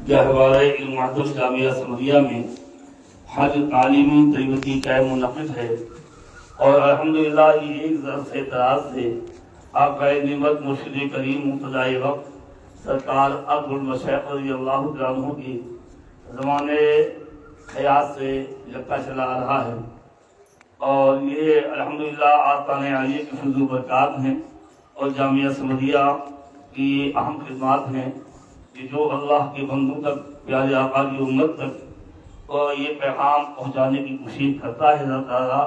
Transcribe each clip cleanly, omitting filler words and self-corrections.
گہوارہ المعدل جامعہ سمریہ میں حج تعلیمی تربیتی کیمپ منعقد ہے اور الحمدللہ یہ ایک ظرف اعتراض سے آپ کا نعمت مرشد کریم مقتدائے وقت سرکار عبدالمشیخ رضی اللہ تعالیٰ عنہ کی زمانے حیات سے لگتا چلا آ رہا ہے، اور یہ الحمدللہ آستانہ عالیہ کی فضل و برکات ہیں اور جامعہ سمریہ کی اہم خدمات ہیں کہ جو اللہ کے بندوں تک، پیارے آقا کی امت تک اور یہ پیغام پہنچانے کی کوشش کرتا ہے اللہ تعالیٰ،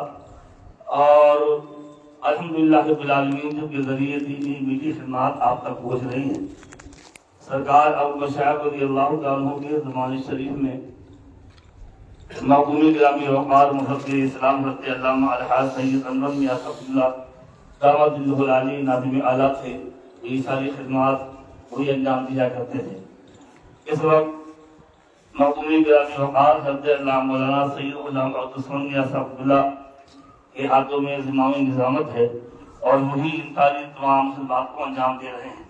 اور الحمدللہ رب العالمین کے ذریعے دی میٹھی خدمات آپ تک پہنچ رہی ہیں۔ سرکار عبدالمشیخ رضی اللہ تعالیٰ عنہ کے زمانے شریف میں مقبول گرامی وقار محب اسلام حضرت علامہ الحاج سید انور میاں صفی اللہ دعوت اللہ العالی ناظم اعلیٰ تھے، یہ ساری خدمات وہی انجام دیا کرتے تھے۔ اس وقت مقبول گرامی وقار حضرت علامہ مولانا سید غلام عبدالسلام میاں صفی اللہ کے ہاتھوں میں ذمامی نظامت ہے اور وہی ان ساری تمام خدمات کو انجام دے رہے ہیں۔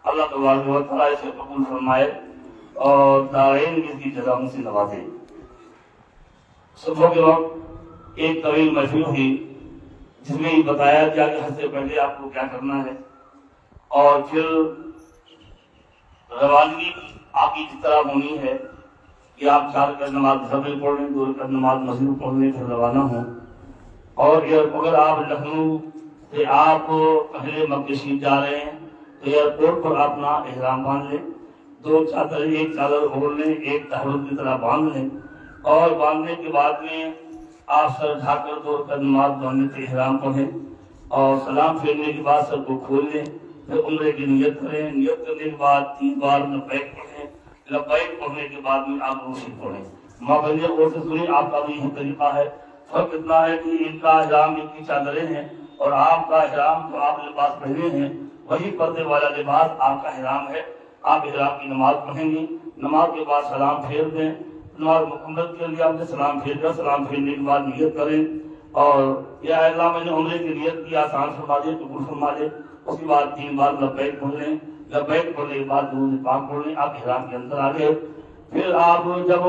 اللہ تبارک و تعالیٰ اسے قبول فرمائے اور دارین میں اس کی جزاؤں سے نوازے۔ صبح کے وقت ایک طویل محفل ہوئی جس میں یہ بتایا گیا کہ حج سے پہلے آپ کو کیا کرنا ہے، اور پھر روانگی آپ کی جس طرح ہونی ہے کہ آپ 4 رکعت نماز گھر میں پڑھ لیں، 2 رکعت نماز مسجد میں پڑھ لیں، پھر روانہ ہوں۔ اور اگر آپ لکھنؤ سے آپ پہلے مکہ شریف جا رہے ہیں تو ایئرپورٹ پر اپنا احرام باندھ لیں، 2 چادر، ایک چادر اوڑھ لیں، ایک تہوت کی طرح باندھ لیں، اور باندھنے کے بعد میں آپ سر ڈھا کر 2 رکعت نماز باندھنے سے احرام پڑھیں، اور سلام پھیرنے کے بعد سر کو کھول لیں، پھر عمرے کی نیت کریں۔ نیت کرنے کے بعد 3 بار لبیک پڑھیں، لبیک پڑھنے کے بعد میں آپ روشی پڑھیں۔ مابین غور سے سنیں، آپ کا بھی یہی طریقہ ہے۔ فرق اتنا ہے کہ ان کا احرام ایک کی چادریں ہیں اور آپ کا احرام جو آپ لباس پہنے ہیں وہی پردے والا لباس آپ کا احرام ہے۔ آپ احرام کی نماز پڑھیں گی، نماز کے بعد سلام پھیر دیں، نماز مکمل کے لیے آپ نے سلام پھیر دیں، سلام پھیرنے کے بعد نیت کریں اور یا اللہ میں نے عمرے کی نیت کی، آسان فرما دے، قبول فرما دے۔ اس کے بعد 3 بار لبیک پڑھ لیں، لبیک پڑھنے کے بعد درود پاک پڑھ لیں، آپ احرام کے اندر آ گئے۔ پھر آپ جب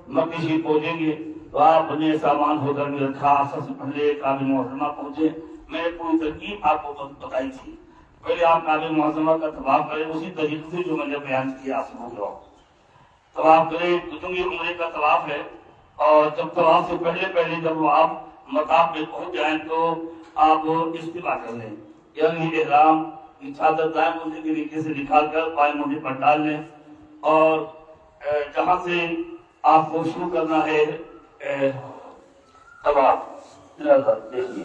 مکہ شریف پہنچیں گے تو آپ نے سامان ہو کر کے رکھا، سب سے پہلے کعبہ معظمہ پہنچے۔ میں نے پوری ترکیب آپ کو بتائی تھی، پہلے آپ کعبہ معظمہ کا طواف کریں اسی طریقے سے جو میں نے بیان کیا آپ کو۔ طواف کریں، چونکہ عمرے کا طواف ہے، اور جب طواف سے پہلے جب آپ مطاف پہ پہنچ جائیں تو آپ استوا کر لیں، یعنی احرام کی چادر دائیں موڈے کے نیچے سے نکال کر بائیں موڈے پر ڈال لیں، اور جہاں سے آپ کو شروع کرنا ہے طواف، دیکھیے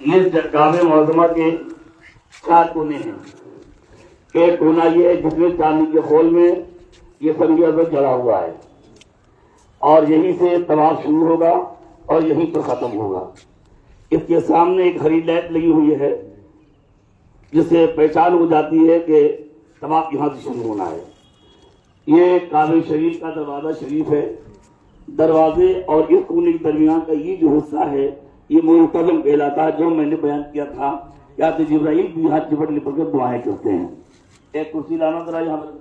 یہ کعبہ معظمہ کے 4 کونے ہیں۔ ایک کونا یہ ہے جس میں چاندی کے خول میں یہ سنگ ازرق جڑا ہوا ہے، اور یہیں سے طواف شروع ہوگا اور یہیں پر ختم ہوگا۔ اس کے سامنے ایک ہری لائٹ لگی ہوئی ہے جس سے پہچان ہو جاتی ہے کہ طواف یہاں سے شروع ہونا ہے۔ یہ کعبہ شریف کا دروازہ شریف ہے۔ دروازے اور اس کونے کے درمیان کا یہ جو حصہ ہے یہ منتظم کہلاتا ہے، جو میں نے بیان کیا تھا کہ جبرائیل بھی ہاتھ جبڑ لپٹ کر دعائیں کرتے ہیں۔ ایک کرسی لانا ذرا یہاں پر۔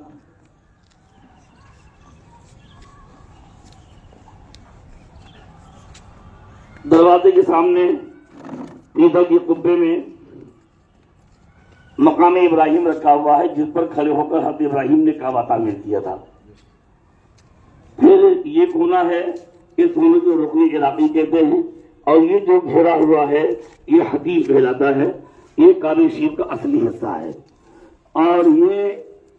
دروازے کے سامنے پیتل کے قبے میں مقام ابراہیم رکھا ہوا ہے جس پر کھڑے ہو کر حضرت ابراہیم نے کعبہ تعمیر کیا تھا۔ پھر یہ کونا ہے، اس کونے کو رکن عراقی کہتے ہیں، اور یہ جو گھیرا ہوا ہے یہ حتیم کہلاتا ہے۔ یہ کعبہ شریف کا اصلی حصہ ہے، اور یہ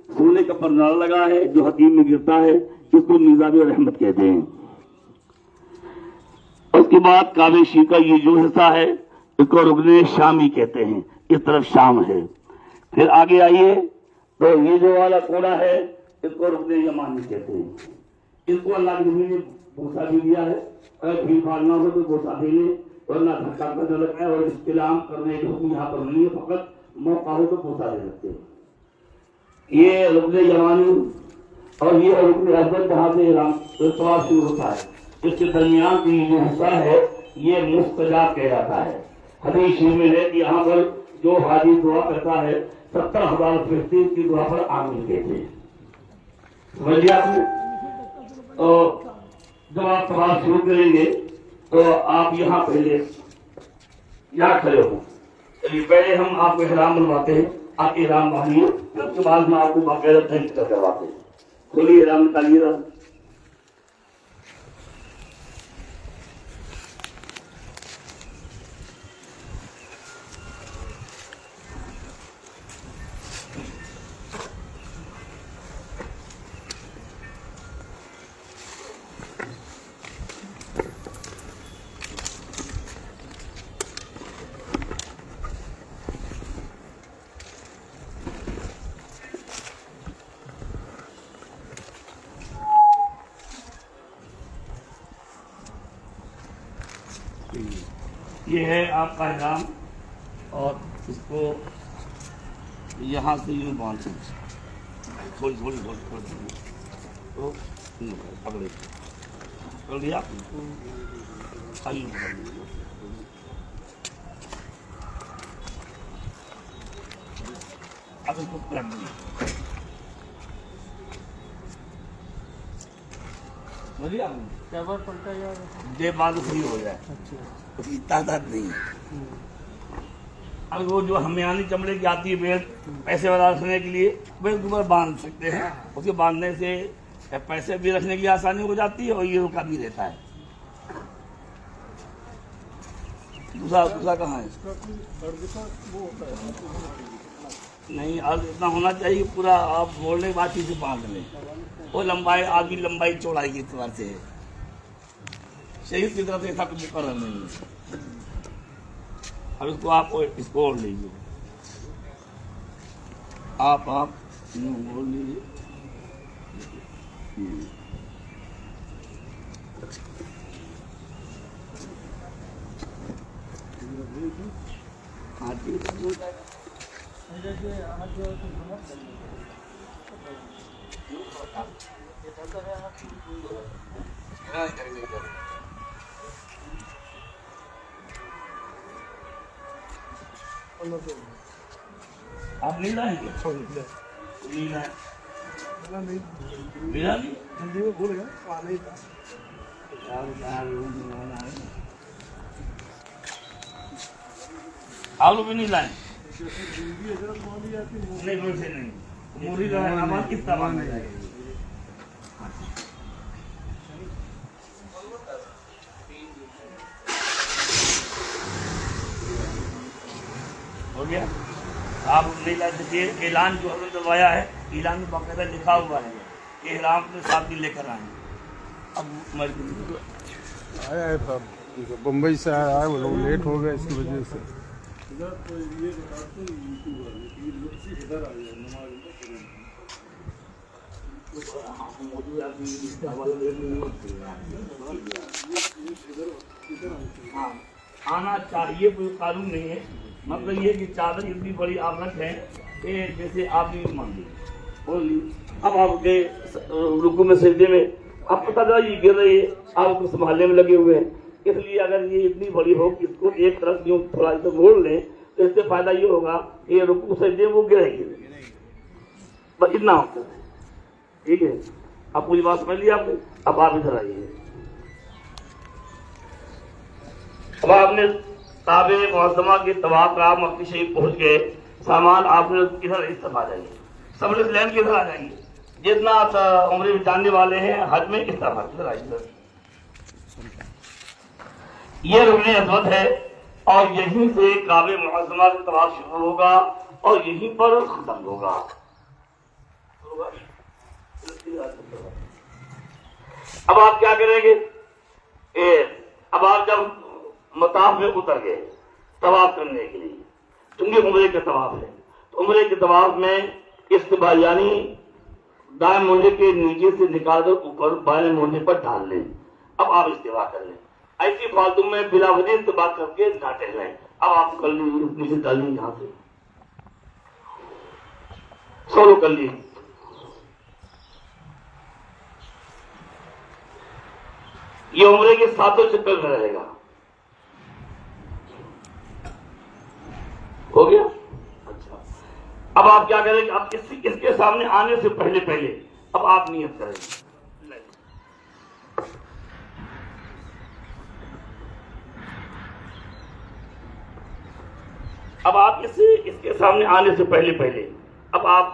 سونے کا پرنار لگا ہے جو حتیم میں گرتا ہے، اس کو میزاب رحمت کہتے ہیں۔ اس کے بعد کعبہ شریف کا یہ جو حصہ ہے اس کو رکن شامی کہتے ہیں، اس طرف شام ہے۔ پھر آگے آئیے تو یہ جو والا کونا ہے اس کو رکن یمانی کہتے ہیں۔ اس کو اللہ کے نبی نے بوسہ بھی دیا ہے، اگر بھیڑ بھاڑ نہ ہو تو بوسہ دے لیں، ورنہ دھکا کر لگا ہے، اور استلام کرنے کے حکم یہاں پر نہیں ہے، فقط موقع ہو تو بوسہ دے سکتے ہیں۔ یہ رکن یمانی اور یہ رکن اکبر جہاں سے طواف شروع ہوتا ہے، اس کے درمیان کی جو حصہ ہے یہ مستجاب کہلاتا ہے۔ حدیث شریف میں ہے کہ یہاں پر جو حاجی دعا کرتا ہے 70,000 فرشتے کی دعا پر آمین کہتے ہیں. سمجھ آپ نے؟ تو جب آپ طواف شروع کریں گے تو آپ یہاں پہلے یہاں کھڑے ہوں. پہلے ہم آپ کو احرام بنواتے ہیں، آپ احرام باندھیے، اس کے بعد میں آپ کو باقاعدہ ٹھنڈ کرواتے ہیں. کھولیے احرام نکالیے گا. یہ ہے آپ کا احرام، اور اس کو یہاں سے یوں باندھ تھوڑی تو پکڑے پکڑ لیا. اب اس کو پلٹ دیا. بڑھیا دے بعد فری ہو جائے، اس کی تعداد نہیں ہے. اب وہ جو ہمیانی چمڑے کی آتی ہے بیلٹ پیسے والا رکھنے کے لیے، بیلٹ کے اوپر باندھ سکتے ہیں. اس کے باندھنے سے پیسے بھی رکھنے کی آسانی ہو جاتی ہے اور یہ رکا بھی رہتا ہے. دوسرا کہاں ہے؟ نہیں، عرض اتنا ہونا چاہیے پورا آپ بولنے کے بعد چیزیں باندھ لیں. وہ لمبائی آدمی لمبائی چوڑائی کے اعتبار سے ہے، شہید کی طرف سے ایسا کچھ مقرر نہیں ہے. اب اس کو آپ اس کو اوڑھ لیجیے، آپ اوڑھ لیجیے. ہاں ٹھیک ہے. آپ نہیں لائیں گے؟ نہیں لائیں. ملا نہیں آلو بھی نہیں لائیں. نہیں ویسے نہیں، موری کا کتنا باندھ جائے گا. ہو گیا. آپ نہیں لا سکتے. اعلان جو ہم نے کروایا ہے، اعلان میں باقاعدہ لکھا ہوا ہے کہ احرام کے ساتھ بھی لے کر آئیں. اب آیا ہے تھا بمبئی سے آیا ہے، وہ لوگ لیٹ ہو گئے اس کی وجہ سے. آنا چاہیے، کوئی قانون نہیں ہے. مطلب یہ کہ چادر اتنی بڑی آفت ہے کہ جیسے آپ بھی مان لیجیے. اب آپ کے رکوع میں سجدے میں آپ پتہ چلا یہ گر رہی ہے، آپ کو سنبھالنے میں لگے ہوئے ہیں. اس لیے اگر یہ اتنی بڑی ہو کہ اس کو ایک طرف یوں تھوڑا سا موڑ لیں تو اس سے فائدہ یہ ہوگا کہ یہ رکوع سجدے وہ گرے گی. بس اتنا ہوتا ہے. ٹھیک ہے، اب پوری بات سمجھ لی آپ نے. اب آپ ادھر آئیے. اب آپ نے کعبہ معظمہ کے طواف کا مکی شریف پہنچ گئے. سامان آپ نے ادھر اس طرف آ جائیے، سبرس لین کی ادھر آ جائیے. جتنا عمرے میں جاننے والے ہیں حج میں اس طرف ادھر آئیے. یہ رکن اسود ہے اور یہیں سے کعبہ معظمہ کا طواف شروع ہوگا اور یہیں پر ختم ہوگا. اب آپ کیا کریں گے؟ اب آپ جب مطاف میں اتر گئے طواف کرنے کے لیے، چونکہ عمرے کا طواف ہے تو عمرے کے طواف میں استقبال یعنی دائیں مونڈے کے نیچے سے نکال کر اوپر بائیں مونڈے پر ڈال لیں. اب آپ استوا کر لیں. ایسی فالتو میں بلا وجہ استوا کر کے نہ ٹہلیں. اب آپ کر لیجیے، نیچے ڈال لیں، یہاں سے سولو کر لیجیے. یہ عمرے کے 7 چکر میں رہے گا. ہو گیا؟ اچھا، اب آپ کیا کریں گے؟ اب اس کے سامنے آنے سے پہلے اب آپ نیت کریں گے. اب آپ اس کے سامنے آنے سے پہلے اب آپ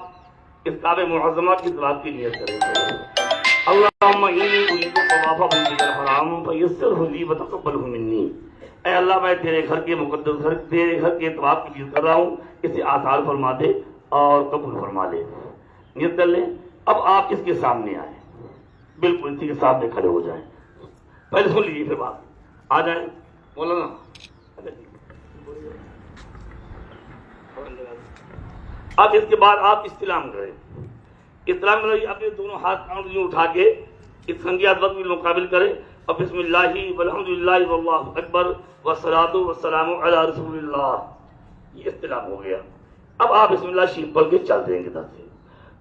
اس کعبہ معظمہ کی صلاۃ کی نیت کریں گے. اللہم انی ارید طواف بیتک الحرام فیسرہ لی وتقبلہ منی. اے اللہ میں تیرے گھر کے مقدس تیرے گھر کے طواف کی نیت کر رہا ہوں، اسے آسان فرما دے اور قبول فرما لے. نیت کر لیں. اب آپ اس کے سامنے آئیں، بالکل اسی کے سامنے کھڑے ہو جائیں. پہلے سن لیجیے پھر بات آ جائیں. مولانا اب اس کے بعد آپ استلام کریں. استلام کریں، اپنے دونوں ہاتھ انگلیاں اٹھا کے اس سنگیات وقت میں مقابل کریں اور بسم اللہ والحمدللہ واللہ اکبر والصلاۃ والسلام علی رسول اللہ. یہ استلام ہو گیا. اب آپ بسم اللہ شریف پڑھ کے چل دیں گے دس سے.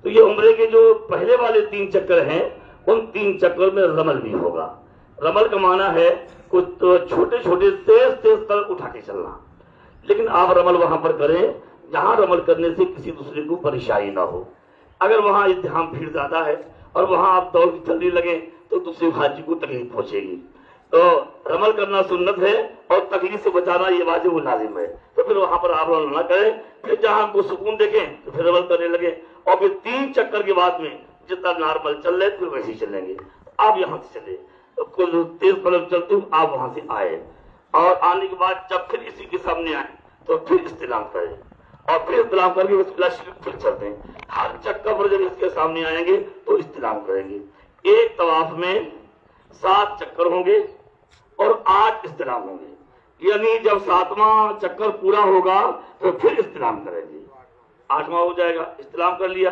تو یہ عمرے کے جو پہلے والے 3 چکر ہیں ان 3 چکر میں رمل بھی ہوگا. رمل کا معنی ہے کچھ چھوٹے چھوٹے تیز قدم اٹھا کے چلنا. لیکن آپ رمل وہاں پر کریں جہاں رمل کرنے سے کسی دوسرے کو پریشانی نہ ہو. اگر وہاں ازدحام بھیڑ زیادہ ہے اور وہاں آپ دوڑ کے چلنے لگیں تو دوسرے حاجی کو تکلیف پہنچے گی. تو رمل کرنا سنت ہے اور تکلیف سے بچانا یہ واجب و لازم ہے. تو پھر وہاں پر آپ رمل نہ کریں. پھر جہاں کو سکون دیکھیں تو پھر رمل کرنے لگیں اور پھر 3 چکر کے بعد میں جتنا نارمل چل رہے پھر ویسے ہی چلیں گے. آپ یہاں سے چلے کل تیز قدم چلتے ہوئے آپ وہاں سے آئے اور آنے کے بعد جب پھر اسی کے سامنے آئے تو پھر استلام کریں اور پھر استلام کر کے بسم اللہ شریف پھر چلتے ہیں. ہر چکر پر جب اس کے سامنے آئیں گے تو استلام کریں گے. ایک طواف میں 7 چکر ہوں گے اور 8 استلام ہوں گے. یعنی جب 7واں چکر پورا ہوگا تو پھر استلام کریں گے. 8واں ہو جائے گا. استلام کر لیا.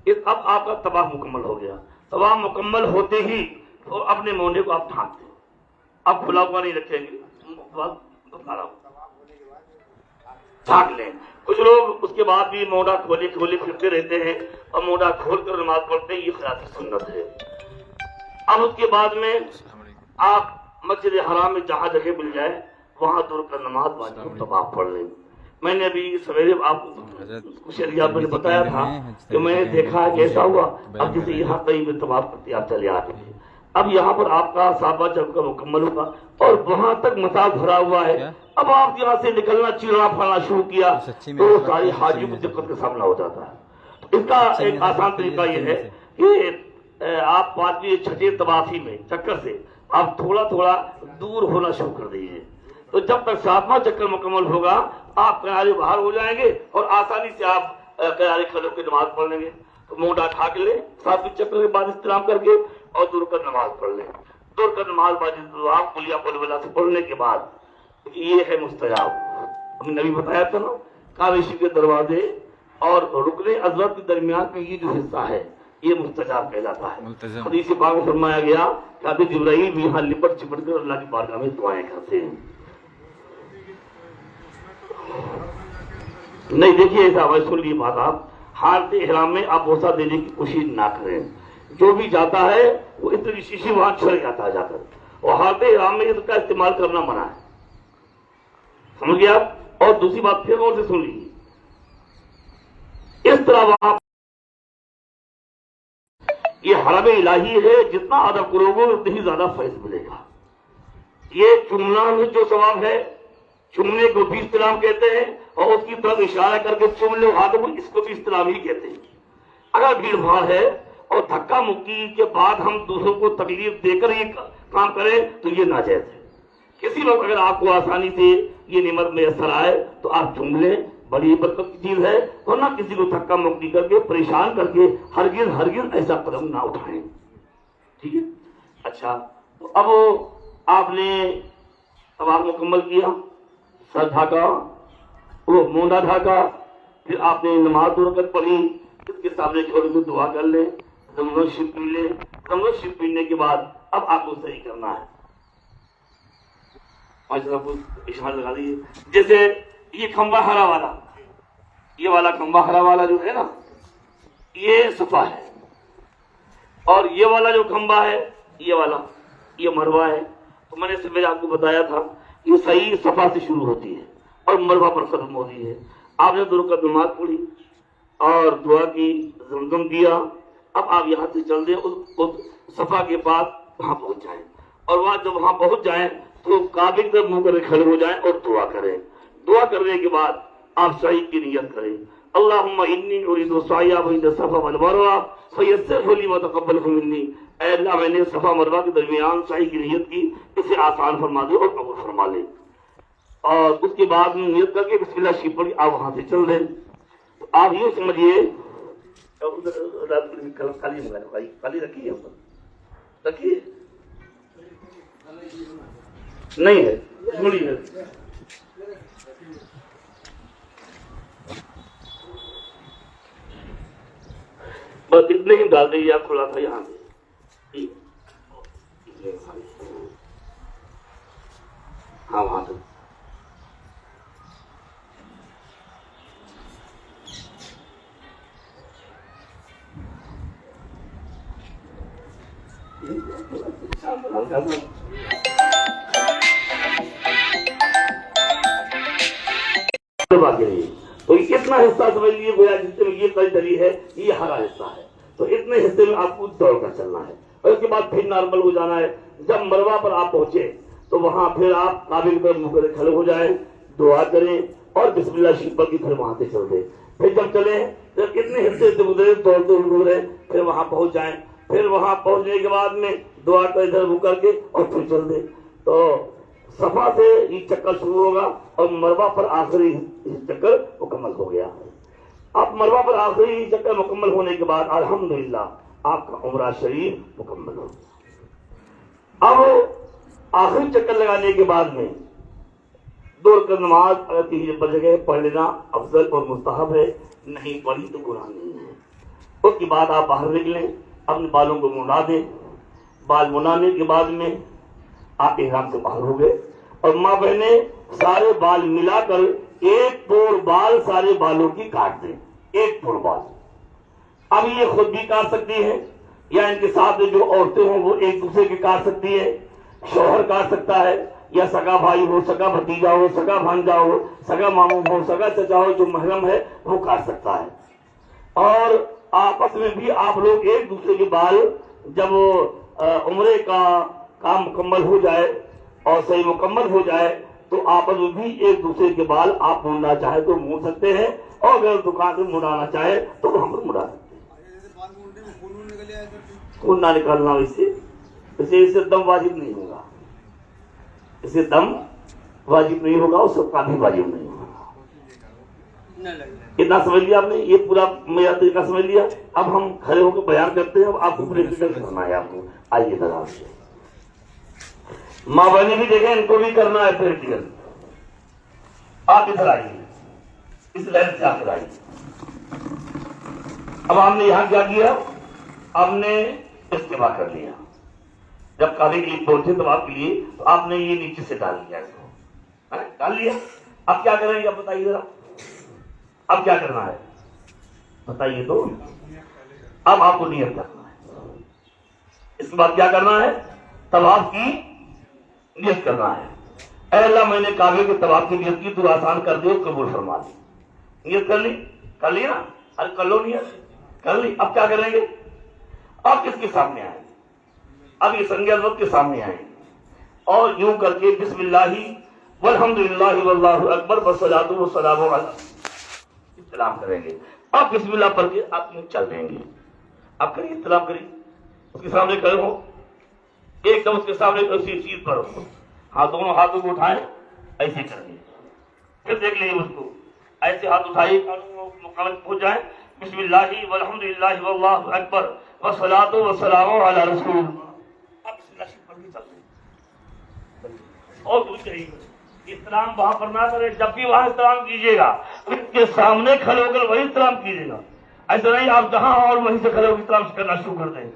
اب آپ کا طواف مکمل ہو گیا. طواف مکمل ہوتے ہی تو اپنے مونڈے کو آپ ڈھانپ دیں. اب کھلا ہوا نہیں رکھیں گے. بتا رہا ہوں ڈھانپ لیں. کچھ لوگ اس کے بعد بھی مونڈا کھولے پھرتے رہتے ہیں اور مونڈا کھول کر نماز پڑھتے ہیں. یہ خلاف سنت ہے. اب اس کے بعد میں آپ مسجد حرام میں جہاں جگہ مل جائے وہاں دور کر نماز واجب طواف پڑھ لیں. میں نے ابھی سویرے آپ کو بتایا تھا کہ میں نے دیکھا کہ ایسا ہوا. اب جسے یہاں کہیں بھی طواف کرتے آپ چلے آتے ہیں. اب یہاں پر آپ کا 7واں چکر مکمل ہوگا اور وہاں تک مساج بھرا ہوا ہے. اب آپ یہاں سے نکلنا چیڑنا پھانا شروع کیا تو ساری حاجی کو دقت کا سامنا ہو جاتا ہے. اس کا ایک آسان طریقہ یہ ہے کہ آپ 5ویں 6ٹھے طوافی میں چکر سے آپ تھوڑا تھوڑا دور ہونا شروع کر دیجیے. تو جب تک 7واں چکر مکمل ہوگا آپ کنارے باہر ہو جائیں گے اور آسانی سے آپ کنارے کھڑے کے نماز پڑھ لیں گے. تو مونڈا ٹھا کے لیں 7ویں چکر کے بعد استلام کر کے اور دور کر نماز پڑھ لیں. دور کر نماز دعا کلیہ قل سے پڑھنے کے بعد یہ ہے مستجاب. ہم نے نبی بتایا تھا نا کعبہ شریف کے دروازے اور رکن ازرق کے درمیان میں یہ جو حصہ ہے یہ مستجاب کہلاتا ہے. حدیث پاک میں فرمایا گیا کہ حضرت جبرائیل بھی یہاں لپٹ چپٹ کر اللہ کی بارگاہ میں دعائیں کرتے ہیں. نہیں دیکھیے ایسا سن لیے بات. آپ حالت احرام میں آپ بوسہ دینے کی کوشش نہ کریں. جو بھی جاتا ہے وہ اتنی شیشی وہاں چھڑ جاتا ہے جا کر. اور حالت احرام میں اس کا استعمال کرنا منع ہے. سمجھ گیا آپ. اور دوسری بات پھر اور سے سن لیجیے. اس طرح وہاں یہ حرم الہی ہے. جتنا ادب کرو گے اتنی ہی زیادہ فیض ملے گا. یہ چومنا میں جو ثواب ہے چومنے کو بھی استلام کہتے ہیں اور اس کی طرف اشارہ کر کے چوم لو ہاتھ کو اس کو بھی استلام ہی کہتے ہیں. اگر بھیڑ بھاڑ ہے اور دھکا مکی کے بعد ہم دوسروں کو تکلیف دے کر یہ کام کریں تو یہ ناجائز ہے. کسی وقت اگر آپ کو آسانی سے یہ نعمت میسر آئے تو آپ چوم لیں. بڑی برکت کی چیز ہے. ورنہ کسی کو دھکا مکی کر کے پریشان کر کے ہرگز ایسا قدم نہ اٹھائیں. ٹھیک ہے. اچھا تو اب آپ نے طواف مکمل کیا. سر ڈھاکا وہ مونڈا ڈھاکا. پھر آپ نے نماز دو رکعت پڑھی. اس کے سامنے چھوڑ کے دعا کر لیں. زمزم شریف پی لیں. زمزم شریف پینے کے بعد اب آپ کو صحیح کرنا ہے. اشارہ لگا دیجیے. جیسے یہ کھمبا ہرا والا یہ والا کھمبا ہرا والا جو ہے نا یہ صفا ہے. اور یہ والا جو کھمبا ہے یہ والا یہ مروہ ہے. تو میں نے سویرے آپ کو بتایا تھا یہ صحیح صفا سے شروع ہوتی ہے اور مروہ پر ختم ہوتی ہے. آپ نے 2 رکعت نماز پڑھی اور دعا کی، زمزم دیا. اب آپ یہاں سے چل دیں اس صفا کے پاس وہاں پہنچ جائیں، اور وہاں جب وہاں پہنچ جائیں تو کعبے کی طرف منہ کر کے کھڑے ہو جائیں اور دعا کریں. دعا کرنے کے بعد آپ سعی کی نیت کریں. اللہم انی ارید السعی بین الصفا والمروہ فیسرہ لی وتقبلہ منی. اے اللہ میں نے صفا مروہ کے درمیان سعی کی نیت کی، اسے آسان فرما دے اور قبول فرما لے. اور اس کے بعد میں نیت کر کے بسم اللہ شریف پڑھی آپ وہاں سے چل دیں. تو آپ یہ سمجھیے خالی رکھیے رکھیے نہیں ہے تھوڑی ہے. بس اتنے ہی ڈال دیجیے آپ کھلا تھا یہاں سے. ہاں وہاں سے تو اتنا حصہ سمجھ لیجیے گویا جس میں یہ قید دلی ہے یہ ہرا حصہ ہے. تو اتنے حصے میں آپ کو دوڑ کر چلنا ہے اور اس کے بعد پھر نارمل ہو جانا ہے. جب مروہ پر آپ پہنچے تو وہاں پھر آپ کعبے کی طرف منہ کر کھڑے ہو جائیں، دعا کریں اور بسم اللہ شریف پڑھ کے پھر وہاں سے چل دیں. پھر جب چلیں جب اتنے حصے سے گزرے دوڑ گزرے پھر وہاں پہنچ جائیں. پھر وہاں پہنچنے کے بعد میں دعا کا ادھر منہ کر کے اور پھر چل دیں. تو صفا سے یہ چکر شروع ہوگا اور مروہ پر آخری چکر مکمل ہو گیا. اب مروہ پر آخری چکر مکمل ہونے کے بعد الحمدللہ آپ کا عمرہ شریف مکمل ہو گیا. اب آخری چکر لگانے کے بعد میں 2 رکعت نماز اگر کسی جگہ پڑھ لینا افضل اور مستحب ہے، نہیں پڑھی تو گناہ نہیں ہے. اس کے بعد آپ باہر نکلیں، اپنے بالوں کو منڈا دیں. بال منڈانے کے بعد میں آپ احرام سے باہر ہو گئے اور ماں بہنیں سارے بال ملا کر ایک پور بال سارے بالوں کی کاٹ دیں. ایک پور بال. اب یہ خود بھی کاٹ سکتی ہیں یا ان کے ساتھ جو عورتیں ہوں وہ ایک دوسرے کے کاٹ سکتی ہے. شوہر کاٹ سکتا ہے یا سگا بھائی ہو، سگا بھتیجا ہو، سگا بھانجا ہو، سگا ماموں ہو، سگا چچا ہو، جو محرم ہے وہ کاٹ سکتا ہے. اور آپس میں بھی آپ لوگ ایک دوسرے کے بال جب عمرے کا کام مکمل ہو جائے اور صحیح مکمل ہو جائے تو آپس میں بھی ایک دوسرے کے بال آپ مونڈنا چاہے تو مون سکتے ہیں اور اگر دکان سے مڑانا چاہے تو ہم لوگ مڑا سکتے ہیں. خون نہ نکالنا اسے دم واجب نہیں ہوگا، اسے دم واجب نہیں ہوگا، اس کا بھی واجب نہیں ہوگا. اتنا سمجھ لیا آپ نے، یہ پورا میرا طریقہ سمجھ لیا. اب ہم کھڑے ہو کے بیان کرتے ہیں. اب آپ کو پریکٹیکل کرنا ہے. آپ کو آئیے ذرا ماں بہنیں بھی دیکھیں، ان کو بھی کرنا ہے پریکٹیکل. آپ ادھر آئیے، اس لائن سے آ کر آئیے. اب ہم نے یہاں کیا کیا؟ ہم نے استفا کر لیا. جب کعبے کے لیے پہنچے تو آپ کے لیے تو آپ نے یہ نیچے سے ڈال لیا، اس کو ڈال لیا. اب کیا کریں گے؟ اب بتائیے ذرا، اب کیا کرنا ہے بتائیے تو. اب آپ کو نیت کرنا ہے. اس کے بعد کیا کرنا ہے؟ طواف کی نیت کرنا ہے. اے اللہ میں نے کعبے کے طواف کی نیت کی، تو آسان کر دے، قبول فرما دے. نیت کر لی؟ کر لی نا؟ ارے کر لو نیت، کر لی. اب کیا کریں گے؟ اب کس کے سامنے آئیں؟ اب یہ سنگ عظمت کے سامنے آئیں اور یوں کر کے بسم اللہ والحمدللہ واللہ اکبر والصلاۃ والسلام علی سلام کریں گے. اب بسم اللہ پڑھ کے آپ یوں چل دیں گے. آپ کریے، سلام کریے، اس کے سامنے کھڑے ہو، ایک دم اس کے سامنے ایسی چیز پر ہاں دونوں ہاتھوں کو اٹھائیں، ایسے کریں. پھر دیکھ لیجیے اس کو، ایسے ہاتھ اٹھائیے، مقام پہنچ جائیں. بسم اللہ والحمدللہ واللہ اکبر والصلاۃ والسلام علی رسول. اب بسم اللہ شریف پڑھ کے چل دیں اور دور چاہیے. احترام وہاں پر نہ کرے. جب بھی وہاں احترام کیجیے گا اس کے سامنے کھڑے ہو کر وہی احترام کیجیے گا. ایسا نہیں آپ جہاں اور وہیں سے کھڑے ہو کر احترام کرنا شروع کر دیں.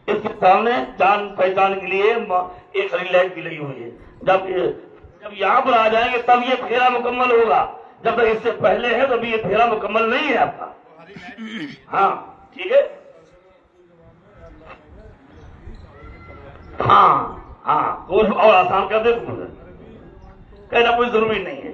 اس کے سامنے جان پہچان کے لیے ایک ہری لائٹ بھی لگی ہوئی ہے. جب یہاں پر آ جائیں گے تب یہ پھیرا مکمل ہوگا. جب تک اس سے پہلے ہے تو یہ پھیرا مکمل نہیں ہے آپ کا. ہاں ٹھیک ہے. ہاں اور آسان کر دے تو کہنا کوئی ضروری نہیں ہے.